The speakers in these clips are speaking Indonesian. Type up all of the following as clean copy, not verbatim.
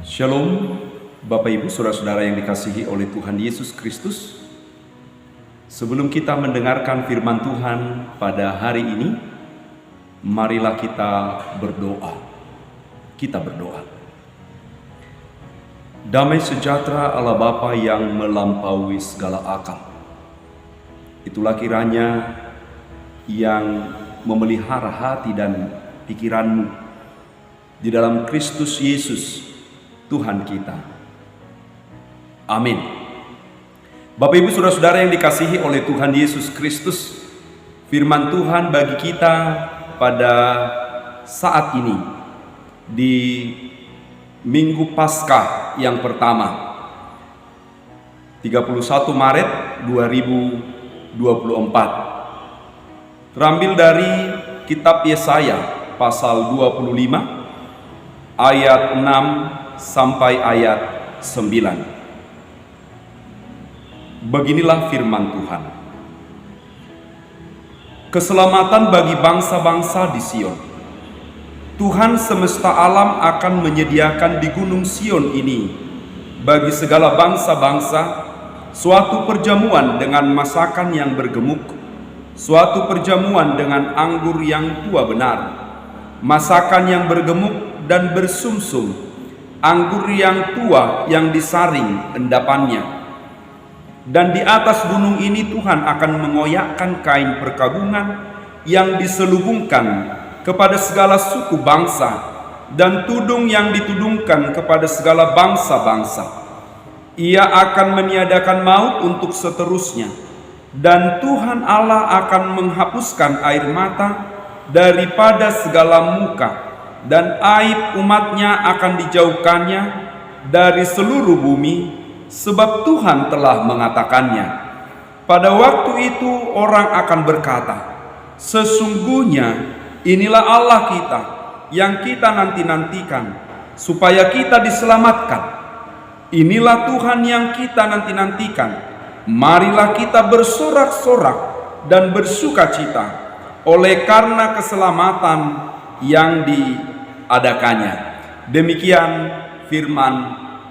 Shalom, Bapak Ibu, Saudara-saudara yang dikasihi oleh Tuhan Yesus Kristus. Sebelum kita mendengarkan firman Tuhan pada hari ini, marilah kita berdoa. Kita berdoa. Damai sejahtera Allah Bapa yang melampaui segala akal, itulah kiranya yang memelihara hati dan pikiranmu di dalam Kristus Yesus Tuhan kita. Amin. Bapak Ibu Saudara-saudara yang dikasihi oleh Tuhan Yesus Kristus, firman Tuhan bagi kita pada saat ini di Minggu Paskah yang pertama 31 Maret 2024 terambil dari kitab Yesaya pasal 25 ayat 6 sampai ayat 9. Beginilah firman Tuhan. Keselamatan bagi bangsa-bangsa di Sion. Tuhan semesta alam akan menyediakan di gunung Sion ini bagi segala bangsa-bangsa suatu perjamuan dengan masakan yang bergemuk, suatu perjamuan dengan anggur yang tua benar, masakan yang bergemuk dan bersumsum, anggur yang tua yang disaring endapannya. Dan di atas gunung ini Tuhan akan mengoyakkan kain perkabungan yang diselubungkan kepada segala suku bangsa, dan tudung yang ditudungkan kepada segala bangsa-bangsa. Ia akan meniadakan maut untuk seterusnya, dan Tuhan Allah akan menghapuskan air mata daripada segala muka, dan aib umatnya akan dijauhkannya dari seluruh bumi, sebab Tuhan telah mengatakannya. Pada waktu itu orang akan berkata, sesungguhnya inilah Allah kita yang kita nanti-nantikan, supaya kita diselamatkan. Inilah Tuhan yang kita nanti-nantikan. Marilah kita bersorak-sorak dan bersukacita oleh karena keselamatan yang diadakannya. Demikian firman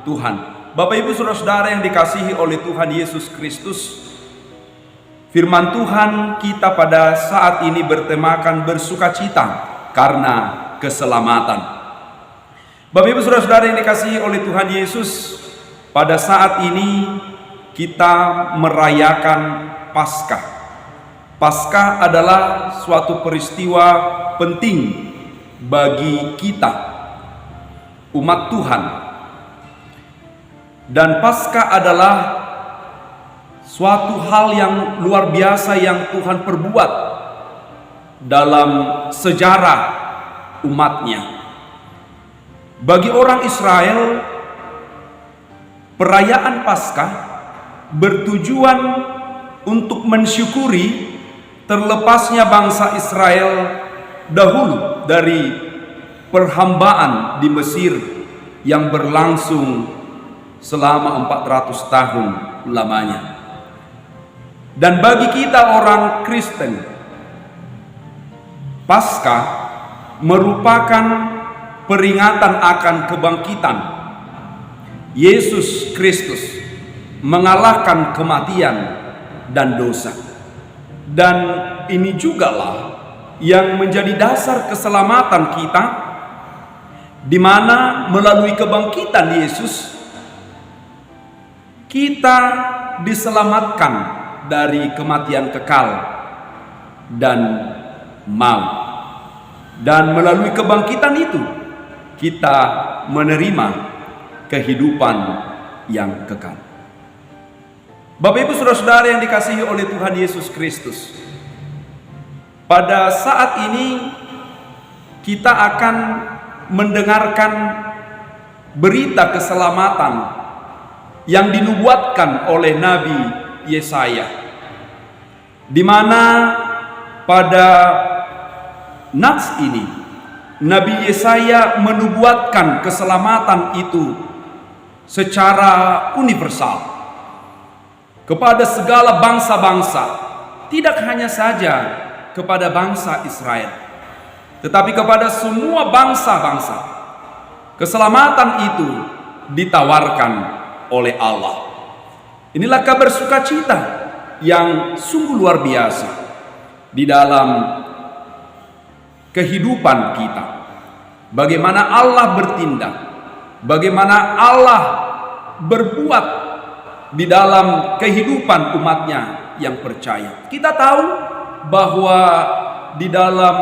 Tuhan. Bapak Ibu Saudara-saudara yang dikasihi oleh Tuhan Yesus Kristus, firman Tuhan kita pada saat ini bertemakan bersukacita karena keselamatan. Bapak Ibu Saudara-saudara yang dikasihi oleh Tuhan Yesus, pada saat ini kita merayakan Paskah. Paskah adalah suatu peristiwa penting bagi kita, umat Tuhan. Dan Paskah adalah suatu hal yang luar biasa yang Tuhan perbuat dalam sejarah umatnya. Bagi orang Israel, perayaan Paskah bertujuan untuk mensyukuri terlepasnya bangsa Israel dahulu dari perhambaan di Mesir yang berlangsung selama 400 tahun lamanya. Dan bagi kita orang Kristen, Paskah merupakan peringatan akan kebangkitan Yesus Kristus mengalahkan kematian dan dosa. Dan ini jugalah yang menjadi dasar keselamatan kita, di mana melalui kebangkitan Yesus kita diselamatkan dari kematian kekal dan maut. Dan melalui kebangkitan itu kita menerima kehidupan yang kekal. Bapak Ibu Saudara-saudara yang dikasihi oleh Tuhan Yesus Kristus, pada saat ini kita akan mendengarkan berita keselamatan yang dinubuatkan oleh Nabi Yesaya, di mana pada nats ini Nabi Yesaya menubuatkan keselamatan itu secara universal kepada segala bangsa-bangsa, tidak hanya saja kepada bangsa Israel, tetapi kepada semua bangsa-bangsa. Keselamatan itu ditawarkan oleh Allah. Inilah kabar sukacita yang sungguh luar biasa di dalam kehidupan kita. Bagaimana Allah bertindak, bagaimana Allah berbuat di dalam kehidupan umatnya yang percaya. Kita tahu bahwa di dalam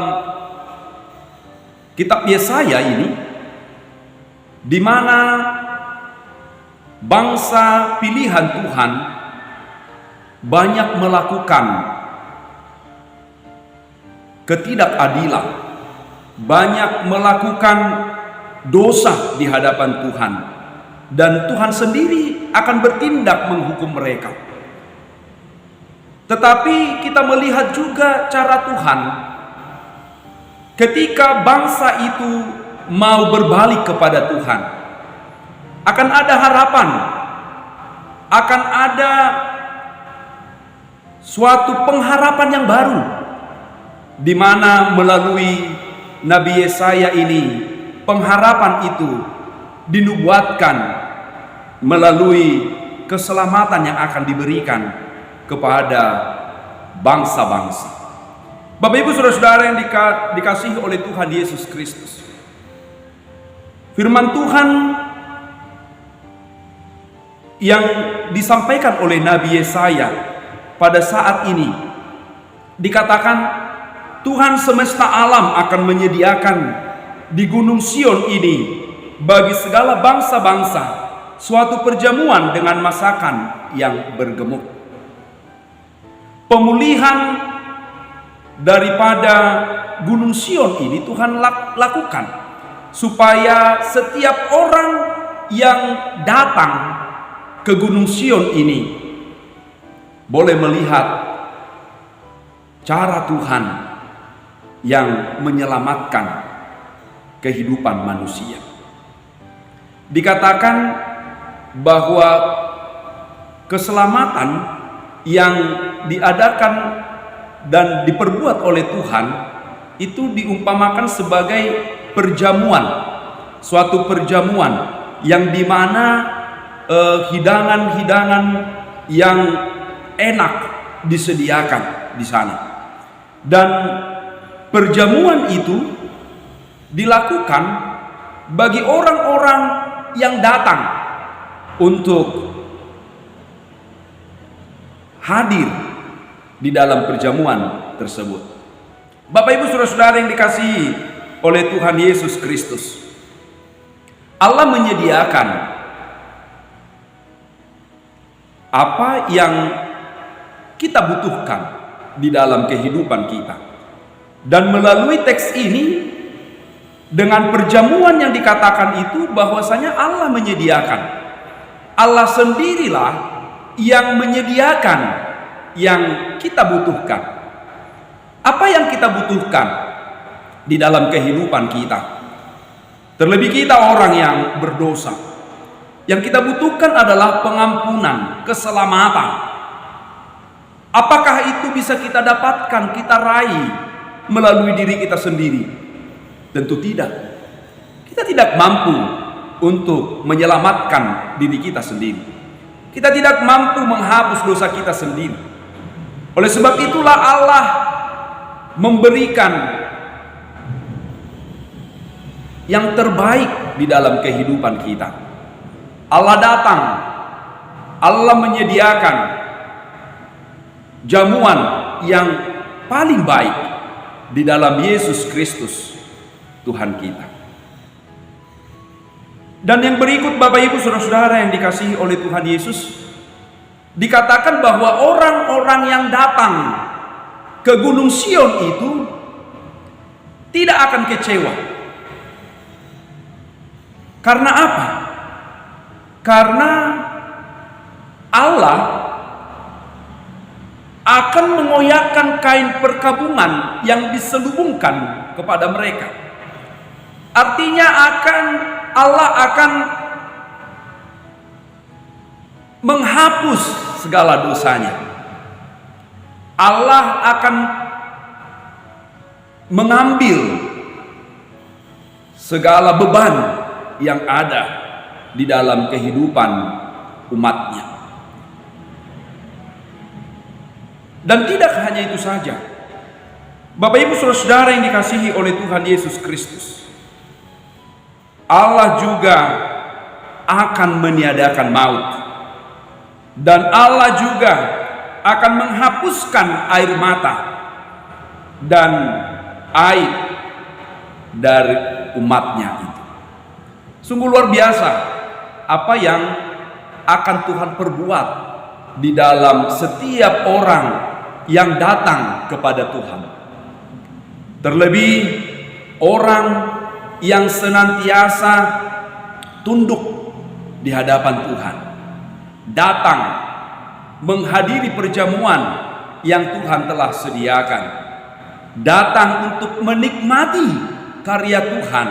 kitab Yesaya ini, di mana bangsa pilihan Tuhan banyak melakukan ketidakadilan, banyak melakukan dosa di hadapan Tuhan, dan Tuhan sendiri akan bertindak menghukum mereka. Tetapi kita melihat juga cara Tuhan ketika bangsa itu mau berbalik kepada Tuhan. Akan ada harapan, akan ada suatu pengharapan yang baru, di mana melalui Nabi Yesaya ini pengharapan itu dinubuatkan melalui keselamatan yang akan diberikan kepada bangsa-bangsa. Bapak Ibu Saudara-saudara yang dikasihi oleh Tuhan Yesus Kristus, firman Tuhan yang disampaikan oleh Nabi Yesaya pada saat ini dikatakan, Tuhan semesta alam akan menyediakan di Gunung Sion ini bagi segala bangsa-bangsa suatu perjamuan dengan masakan yang bergemuk. Pemulihan daripada Gunung Sion ini Tuhan lakukan supaya setiap orang yang datang ke Gunung Sion ini boleh melihat cara Tuhan yang menyelamatkan kehidupan manusia. Dikatakan bahwa keselamatan yang diadakan dan diperbuat oleh Tuhan itu diumpamakan sebagai perjamuan, suatu perjamuan yang dimana hidangan-hidangan yang enak disediakan di sana, dan perjamuan itu dilakukan bagi orang-orang yang datang untuk hadir di dalam perjamuan tersebut. Bapak Ibu Saudara-saudara yang dikasihi oleh Tuhan Yesus Kristus, Allah menyediakan apa yang kita butuhkan di dalam kehidupan kita. Dan melalui teks ini, dengan perjamuan yang dikatakan itu, bahwasanya Allah menyediakan. Allah sendirilah yang menyediakan yang kita butuhkan. Apa yang kita butuhkan di dalam kehidupan kita? Terlebih kita orang yang berdosa. Yang kita butuhkan adalah pengampunan, keselamatan. Apakah itu bisa kita dapatkan, kita raih melalui diri kita sendiri? Tentu tidak. Kita tidak mampu untuk menyelamatkan diri kita sendiri. Kita tidak mampu menghapus dosa kita sendiri. Oleh sebab itulah Allah memberikan yang terbaik di dalam kehidupan kita. Allah datang, Allah menyediakan jamuan yang paling baik di dalam Yesus Kristus Tuhan kita. Dan yang berikut Bapak Ibu Saudara-saudara yang dikasihi oleh Tuhan Yesus, dikatakan bahwa orang-orang yang datang ke Gunung Sion itu tidak akan kecewa. Karena apa? Karena Allah akan mengoyakkan kain perkabungan yang diselubungkan kepada mereka. Artinya Allah akan menghapus segala dosanya. Allah akan mengambil segala beban yang ada di dalam kehidupan umatnya. Dan tidak hanya itu saja, Bapak Ibu Saudara yang dikasihi oleh Tuhan Yesus Kristus, Allah juga akan meniadakan maut, dan Allah juga akan menghapuskan air mata dan aib dari umatnya itu. Sungguh luar biasa apa yang akan Tuhan perbuat di dalam setiap orang yang datang kepada Tuhan. Terlebih orang yang senantiasa tunduk di hadapan Tuhan, datang menghadiri perjamuan yang Tuhan telah sediakan, datang untuk menikmati karya Tuhan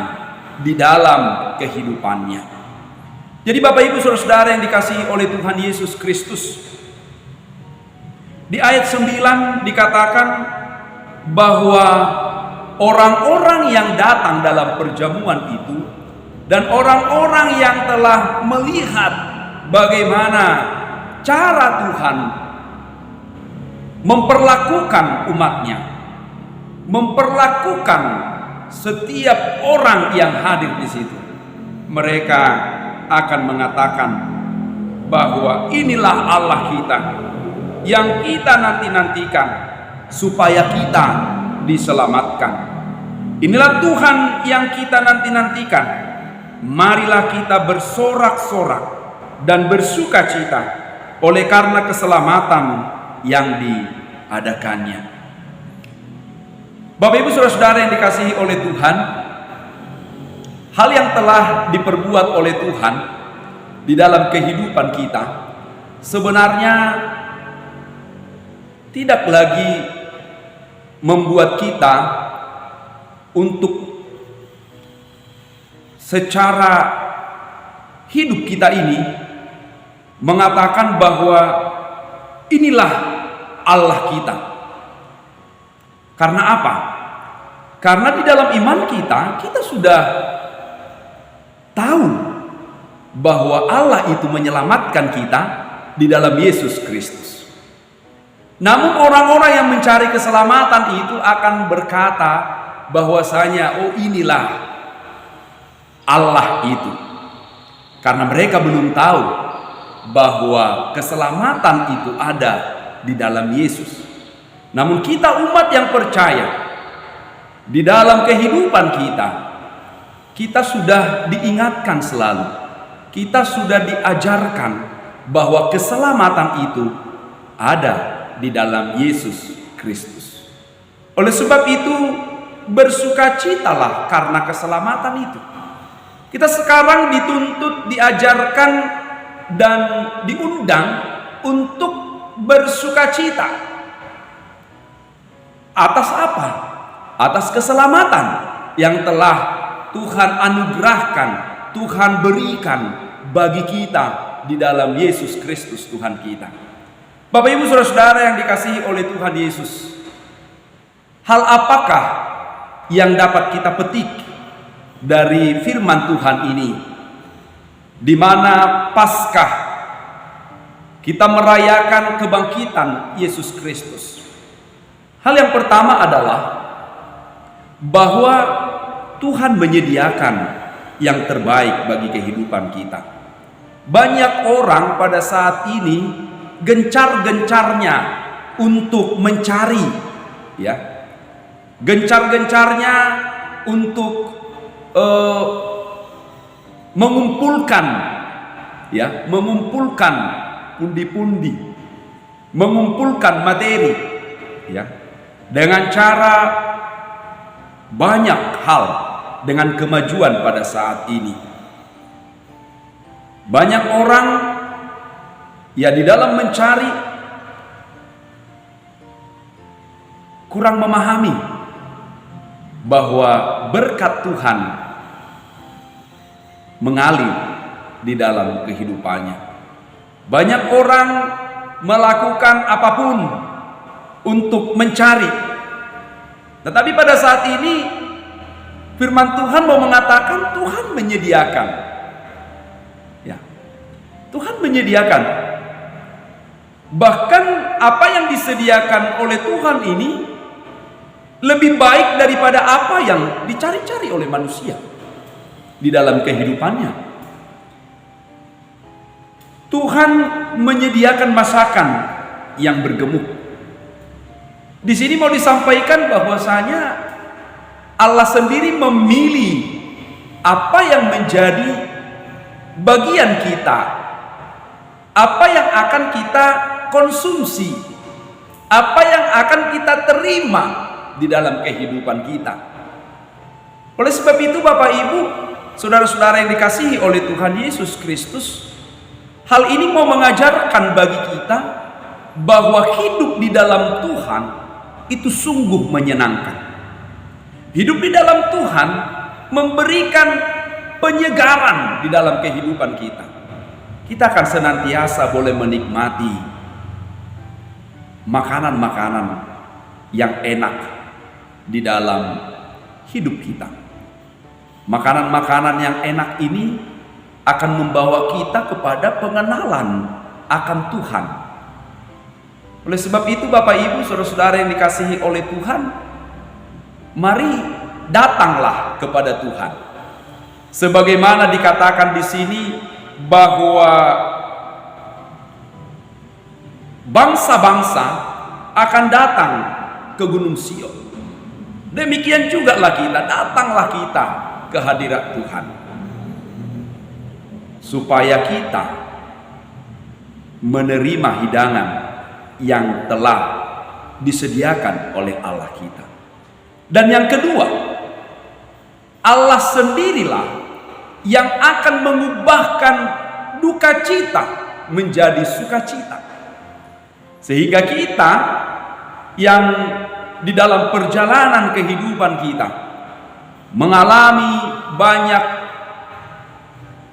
di dalam kehidupannya. Jadi Bapak Ibu Saudara yang dikasihi oleh Tuhan Yesus Kristus, di ayat 9 dikatakan bahwa orang-orang yang datang dalam perjamuan itu dan orang-orang yang telah melihat bagaimana cara Tuhan memperlakukan umatnya, memperlakukan setiap orang yang hadir di situ, mereka akan mengatakan bahwa inilah Allah kita yang kita nanti-nantikan supaya kita diselamatkan. Inilah Tuhan yang kita nanti-nantikan. Marilah kita bersorak-sorak dan bersuka cita oleh karena keselamatan yang diadakannya. Bapak Ibu Saudara yang dikasihi oleh Tuhan, hal yang telah diperbuat oleh Tuhan di dalam kehidupan kita sebenarnya tidak lagi membuat kita untuk secara hidup kita ini mengatakan bahwa inilah Allah kita. Karena apa? Karena di dalam iman kita sudah tahu bahwa Allah itu menyelamatkan kita di dalam Yesus Kristus. Namun orang-orang yang mencari keselamatan itu akan berkata bahwasanya oh inilah Allah itu. Karena mereka belum tahu bahwa keselamatan itu ada di dalam Yesus. Namun kita umat yang percaya, di dalam kehidupan kita sudah diingatkan selalu, kita sudah diajarkan bahwa keselamatan itu ada di dalam Yesus Kristus. Oleh sebab itu bersukacitalah karena keselamatan itu. Kita sekarang dituntut, diajarkan dan diundang untuk bersukacita. Atas apa? Atas keselamatan yang telah Tuhan anugerahkan, Tuhan berikan bagi kita di dalam Yesus Kristus Tuhan kita. Bapak Ibu Saudara yang dikasihi oleh Tuhan Yesus, hal apakah yang dapat kita petik dari firman Tuhan ini, di mana Paskah kita merayakan kebangkitan Yesus Kristus? Hal yang pertama adalah bahwa Tuhan menyediakan yang terbaik bagi kehidupan kita. Banyak orang pada saat ini gencar-gencarnya untuk mencari, ya, gencar-gencarnya untuk mengumpulkan, ya, mengumpulkan pundi-pundi, mengumpulkan materi, ya, dengan cara banyak hal, dengan kemajuan pada saat ini. Banyak orang ya di dalam mencari kurang memahami bahwa berkat Tuhan mengalir di dalam kehidupannya. Banyak orang melakukan apapun untuk mencari, tetapi pada saat ini firman Tuhan mau mengatakan Tuhan menyediakan Tuhan menyediakan. Bahkan apa yang disediakan oleh Tuhan ini lebih baik daripada apa yang dicari-cari oleh manusia di dalam kehidupannya. Tuhan menyediakan masakan yang bergemuk. Di sini mau disampaikan bahwasanya Allah sendiri memilih apa yang menjadi bagian kita, apa yang akan kita konsumsi, apa yang akan kita terima di dalam kehidupan kita. Oleh sebab itu Bapak Ibu, saudara-saudara yang dikasihi oleh Tuhan Yesus Kristus, hal ini mau mengajarkan bagi kita bahwa hidup di dalam Tuhan itu sungguh menyenangkan. Hidup di dalam Tuhan memberikan penyegaran di dalam kehidupan kita. Kita akan senantiasa boleh menikmati makanan-makanan yang enak di dalam hidup kita. Makanan-makanan yang enak ini akan membawa kita kepada pengenalan akan Tuhan. Oleh sebab itu Bapak Ibu, saudara-saudara yang dikasihi oleh Tuhan, mari datanglah kepada Tuhan. Sebagaimana dikatakan di sini bahwa bangsa-bangsa akan datang ke Gunung Sion. Demikian juga lah kita, datanglah kita ke hadirat Tuhan, supaya kita menerima hidangan yang telah disediakan oleh Allah kita. Dan yang kedua, Allah sendirilah yang akan mengubahkan duka cita menjadi sukacita. Sehingga kita yang di dalam perjalanan kehidupan kita mengalami banyak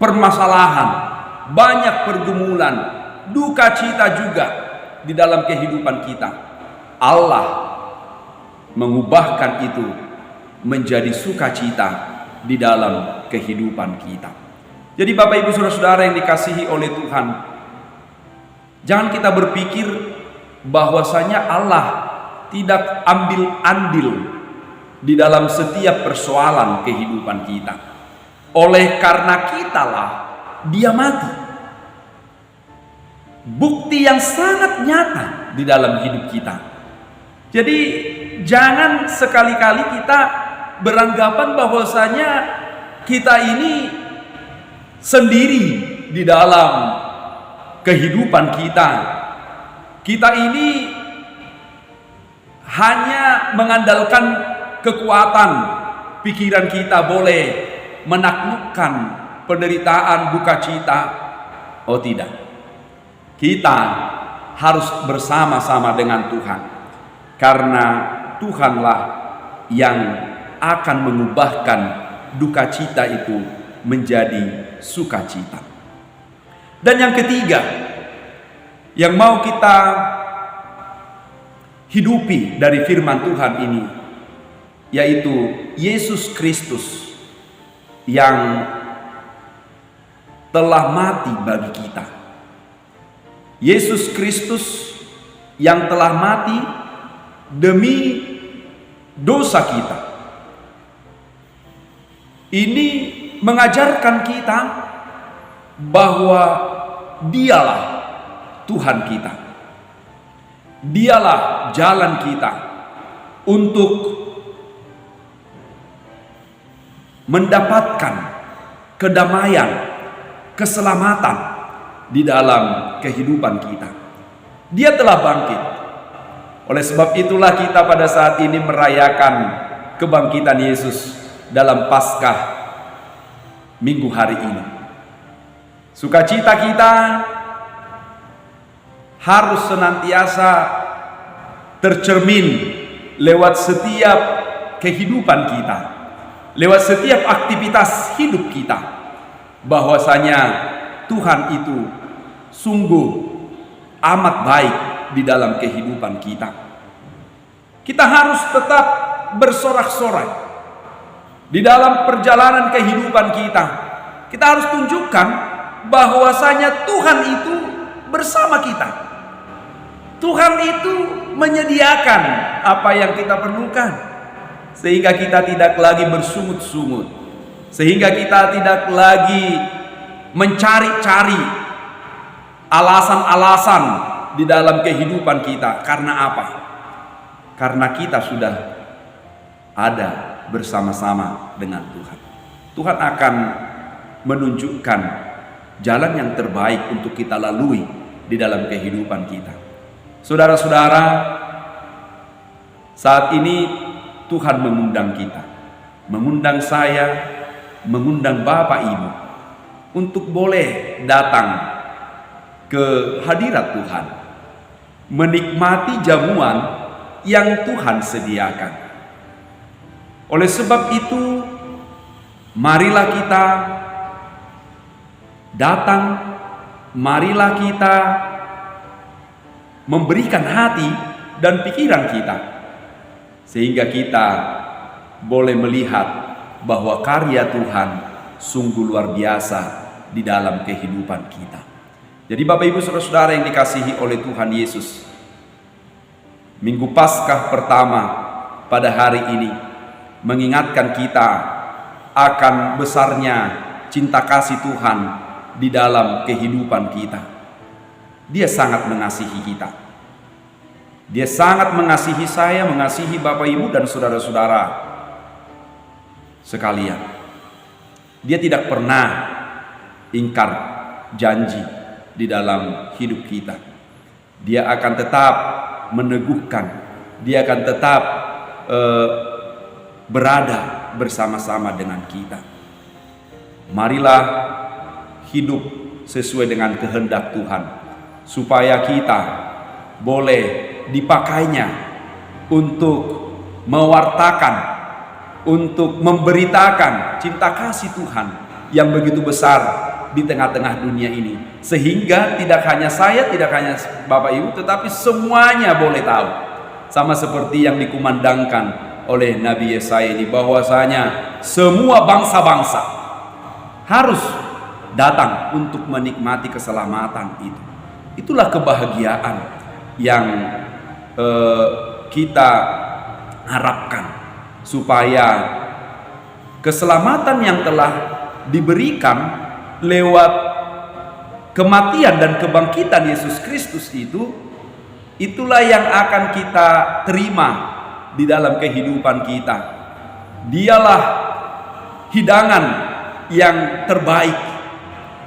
permasalahan, banyak pergumulan, duka cita juga di dalam kehidupan kita, Allah mengubahkan itu menjadi sukacita di dalam kehidupan kita. Jadi Bapak Ibu saudara-saudara yang dikasihi oleh Tuhan, jangan kita berpikir bahwasanya Allah tidak ambil andil di dalam setiap persoalan kehidupan kita. Oleh karena kitalah Dia mati. Bukti yang sangat nyata di dalam hidup kita. Jadi jangan sekali-kali kita beranggapan bahwasanya kita ini sendiri di dalam kehidupan kita. Kita ini hanya mengandalkan kekuatan pikiran kita boleh menaklukkan penderitaan, duka cita. Oh tidak, kita harus bersama-sama dengan Tuhan, karena Tuhanlah yang akan mengubahkan duka cita itu menjadi sukacita. Dan yang ketiga yang mau kita hidupi dari firman Tuhan ini, yaitu Yesus Kristus yang telah mati bagi kita. Yesus Kristus yang telah mati demi dosa kita. Ini mengajarkan kita bahwa Dialah Tuhan kita. Dialah jalan kita untuk mendapatkan kedamaian, keselamatan di dalam kehidupan kita. Dia telah bangkit. Oleh sebab itulah kita pada saat ini merayakan kebangkitan Yesus dalam Paskah minggu hari ini. Sukacita kita harus senantiasa tercermin lewat setiap kehidupan kita, lewat setiap aktivitas hidup kita, bahwasanya Tuhan itu sungguh amat baik di dalam kehidupan kita. Kita harus tetap bersorak-sorai di dalam perjalanan kehidupan kita. Kita harus tunjukkan bahwasanya Tuhan itu bersama kita. Tuhan itu menyediakan apa yang kita perlukan, sehingga kita tidak lagi bersungut-sungut, sehingga kita tidak lagi mencari-cari alasan-alasan di dalam kehidupan kita. Karena apa? Karena kita sudah ada bersama-sama dengan Tuhan. Tuhan akan menunjukkan jalan yang terbaik untuk kita lalui di dalam kehidupan kita. Saudara-saudara, saat ini Tuhan mengundang kita, mengundang saya, mengundang Bapak Ibu untuk boleh datang ke hadirat Tuhan, menikmati jamuan yang Tuhan sediakan. Oleh sebab itu, marilah kita datang, marilah kita memberikan hati dan pikiran kita, sehingga kita boleh melihat bahwa karya Tuhan sungguh luar biasa di dalam kehidupan kita. Jadi Bapak Ibu Saudara-saudara yang dikasihi oleh Tuhan Yesus, Minggu Paskah pertama pada hari ini mengingatkan kita akan besarnya cinta kasih Tuhan di dalam kehidupan kita. Dia sangat mengasihi kita. Dia sangat mengasihi saya, mengasihi Bapak Ibu dan saudara-saudara sekalian. Dia tidak pernah ingkar janji di dalam hidup kita. Dia akan tetap meneguhkan, dia akan tetap berada bersama-sama dengan kita. Marilah hidup sesuai dengan kehendak Tuhan, supaya kita boleh dipakainya untuk mewartakan, untuk memberitakan cinta kasih Tuhan yang begitu besar di tengah-tengah dunia ini, sehingga tidak hanya saya, tidak hanya Bapak Ibu, tetapi semuanya boleh tahu. Sama seperti yang dikumandangkan oleh Nabi Yesaya ini, bahwasanya semua bangsa-bangsa harus datang untuk menikmati keselamatan itu. Itulah kebahagiaan yang kita harapkan, supaya keselamatan yang telah diberikan lewat kematian dan kebangkitan Yesus Kristus itulah yang akan kita terima di dalam kehidupan kita. Dialah hidangan yang terbaik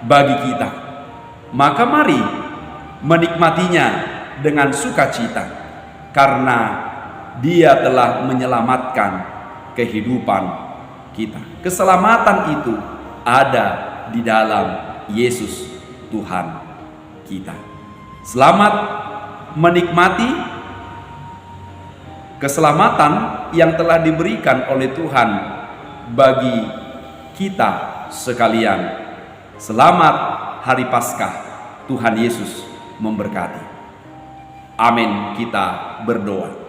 bagi kita. Maka mari menikmatinya dengan sukacita, karena Dia telah menyelamatkan kehidupan kita. Keselamatan itu ada di dalam Yesus Tuhan kita. Selamat menikmati keselamatan yang telah diberikan oleh Tuhan bagi kita sekalian. Selamat Hari Paskah. Tuhan Yesus memberkati. Amin. Kita berdoa.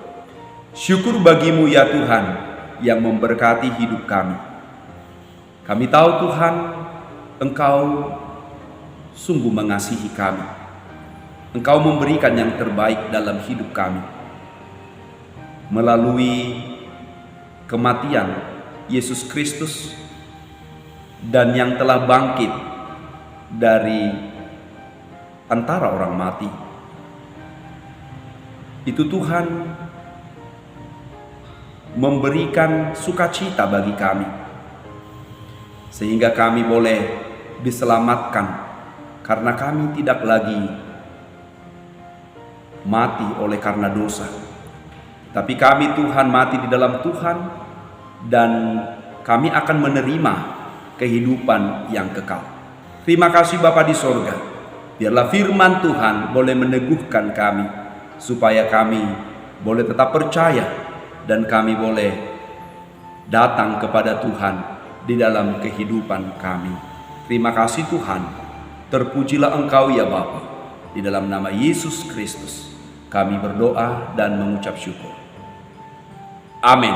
Syukur bagimu ya Tuhan yang memberkati hidup kami. Kami tahu Tuhan, Engkau sungguh mengasihi kami. Engkau memberikan yang terbaik dalam hidup kami. Melalui kematian Yesus Kristus dan yang telah bangkit dari antara orang mati. Itu Tuhan memberikan sukacita bagi kami, sehingga kami boleh diselamatkan, karena kami tidak lagi mati oleh karena dosa, tapi kami Tuhan mati di dalam Tuhan, dan kami akan menerima kehidupan yang kekal. Terima kasih Bapa di sorga. Biarlah firman Tuhan boleh meneguhkan kami, supaya kami boleh tetap percaya dan kami boleh datang kepada Tuhan di dalam kehidupan kami. Terima kasih Tuhan. Terpujilah Engkau ya Bapa. Di dalam nama Yesus Kristus kami berdoa dan mengucap syukur. Amin.